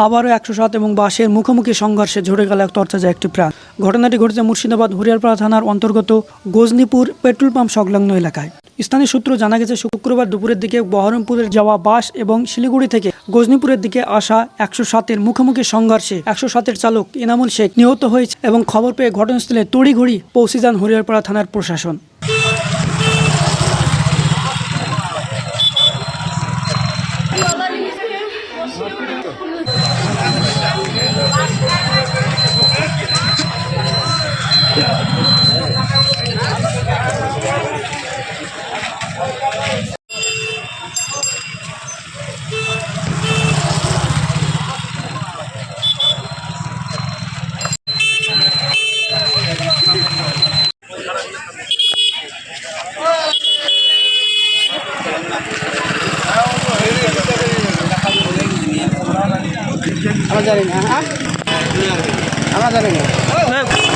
আবারও 107 এবং বাসের মুখোমুখি সংঘর্ষে ঝরে গেল এক তরতাজা একটি প্রাণ। ঘটনাটি ঘটেছে মুর্শিদাবাদ হরিয়ারপাড়া থানার অন্তর্গত গজনীপুর পেট্রোল পাম্প সংলগ্ন এলাকায়। স্থানীয় সূত্র জানা গেছে, শুক্রবার দুপুরের দিকে বহরমপুরের যাওয়া বাস এবং শিলিগুড়ি থেকে গজনীপুরের দিকে আসা 107-এর মুখোমুখি সংঘর্ষে 107-এর চালক এনামুল শেখ নিহত হয়েছে এবং খবর পেয়ে ঘটনাস্থলে তড়িঘড়ি পৌঁছে যান হরিয়ারপাড়া থানার প্রশাসন। আমরা জানি না, আমরা জানি না।